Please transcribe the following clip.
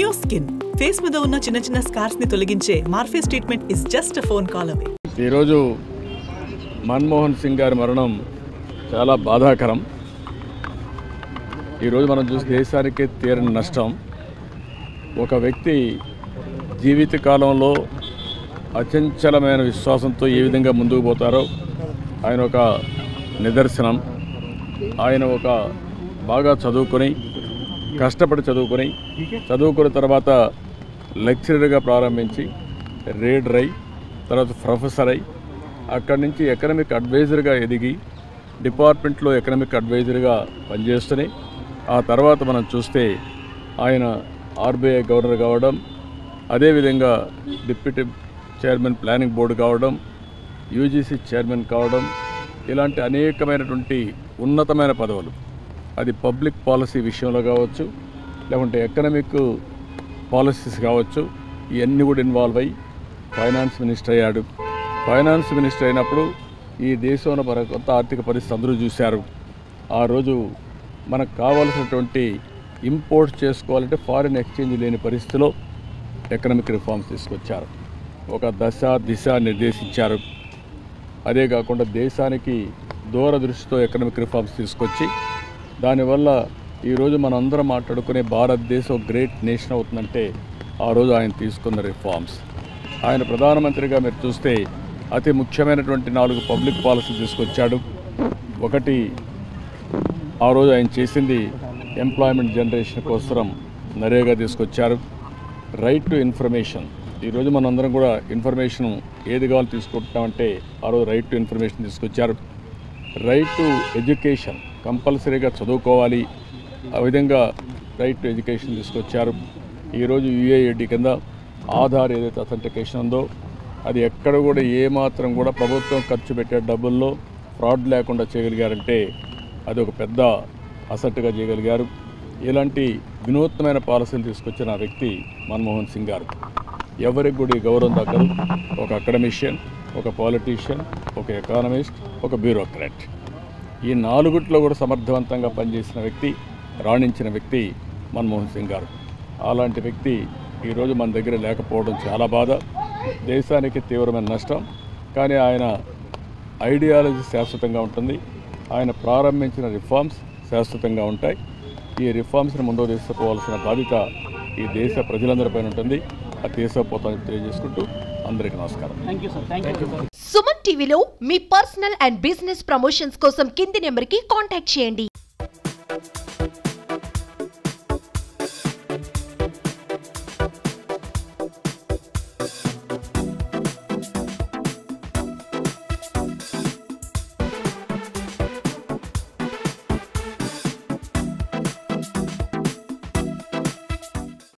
Jio skin face మీద ఉన్న చిన్న చిన్న స్కార్స్ ని తొలగించే morpheus treatment is just a phone call away. ఈ రోజు మన్మోహన్ సింగ్ గారి మరణం చాలా బాధాకరం. ఈ రోజు మనం చూసి దేశానికి తీరని నష్టం. ఒక వ్యక్తి జీవిత కాలంలో అచంచలమైన విశ్వాసంతో ఏ విధంగా ముందుకు పోతారో ఆయన ఒక నిదర్శనం. ఆయన ఒక బాగా చదువుకొని కష్టపడి చదువుకున్న తర్వాత లెక్చరర్గా ప్రారంభించి రీడర్ అయి తర్వాత ప్రొఫెసర్ అయి అక్కడి నుంచి ఎకనామిక్ అడ్వైజర్గా ఎదిగి డిపార్ట్మెంట్లో ఎకనామిక్ అడ్వైజర్గా పనిచేస్తూనే ఆ తర్వాత మనం చూస్తే ఆయన ఆర్బీఐ గవర్నర్ కావడం, అదేవిధంగా డిప్యూటీ చైర్మన్ ప్లానింగ్ బోర్డు కావడం, యూజీసీ చైర్మన్ కావడం, ఇలాంటి అనేకమైనటువంటి ఉన్నతమైన పదవులు, అది పబ్లిక్ పాలసీ విషయంలో కావచ్చు లేకుంటే ఎకనామిక్ పాలసీస్ కావచ్చు, ఇవన్నీ కూడా ఇన్వాల్వ్ అయ్యి ఫైనాన్స్ మినిస్టర్ అయ్యాడు. ఫైనాన్స్ మినిస్టర్ అయినప్పుడు ఈ దేశంలో మన కొత్త ఆర్థిక పరిస్థితి అందరూ చూశారు. ఆ రోజు మనకు కావాల్సినటువంటి ఇంపోర్ట్ చేసుకోవాలంటే ఫారిన్ ఎక్స్చేంజ్ లేని పరిస్థితిలో ఎకనామిక్ రిఫార్మ్స్ తీసుకొచ్చారు. ఒక దిశ నిర్దేశించారు. అదే కాకుండా దేశానికి దూరదృష్టితో ఎకనామిక్ రిఫార్మ్స్ తీసుకొచ్చి దానివల్ల ఈరోజు మనందరం మాట్లాడుకునే భారతదేశం గ్రేట్ నేషన్ అవుతుందంటే ఆ రోజు ఆయన తీసుకున్న రిఫార్మ్స్. ఆయన ప్రధానమంత్రిగా మీరు చూస్తే అతి ముఖ్యమైనటువంటి 4 పబ్లిక్ పాలసీ తీసుకొచ్చాడు. ఒకటి, ఆ రోజు ఆయన చేసింది ఎంప్లాయ్మెంట్ జనరేషన్ కోసం నరేగా తీసుకొచ్చారు. Right to information. ఈరోజు మనందరం కూడా ఇన్ఫర్మేషన్ ఏది కావాలో తీసుకుంటామంటే ఆ రోజు రైట్ టు ఇన్ఫర్మేషన్ తీసుకొచ్చారు. రైట్ టు ఎడ్యుకేషన్, కంపల్సరీగా చదువుకోవాలి, ఆ విధంగా రైట్ టు ఎడ్యుకేషన్ తీసుకొచ్చారు. ఈరోజు యూఏఐడి కింద ఆధార్ ఏదైతే అథెంటికేషన్ ఉందో అది ఎక్కడ కూడా ఏమాత్రం కూడా ప్రభుత్వం ఖర్చు పెట్టే డబ్బుల్లో ఫ్రాడ్ లేకుండా చేయగలిగారంటే అది ఒక పెద్ద అసెట్గా చేయగలిగారు. ఇలాంటి వినూత్నమైన పాలసీలు తీసుకొచ్చిన వ్యక్తి మన్మోహన్ సింగ్ గారు. ఎవరికి కూడా గౌరవం దక్కదు. ఒక అకాడమిషియన్, ఒక పాలిటీషియన్, ఒక ఎకానమిస్ట్, ఒక బ్యూరోక్రాట్, ఈ 4 కూడా సమర్థవంతంగా పనిచేసిన వ్యక్తి, రాణించిన వ్యక్తి మన్మోహన్ సింగ్ గారు. అలాంటి వ్యక్తి ఈరోజు మన దగ్గర లేకపోవడం చాలా బాధ, దేశానికి తీవ్రమైన నష్టం. కానీ ఆయన ఐడియాలజీ శాశ్వతంగా ఉంటుంది. ఆయన ప్రారంభించిన రిఫార్మ్స్ శాశ్వతంగా ఉంటాయి. ఈ రిఫార్మ్స్ని ముందుకు తీసుకుపోవాల్సిన బాధ్యత ఈ దేశ ప్రజలందరిపైన ఉంటుంది. అది తీసుకుపోతామని తెలియజేసుకుంటూ అందరికీ నమస్కారం. సుమన్ టీవీలో మీ పర్సనల్ అండ్ బిజినెస్ ప్రమోషన్స్ కోసం కింది నెంబర్కి కాంటాక్ట్ చేయండి.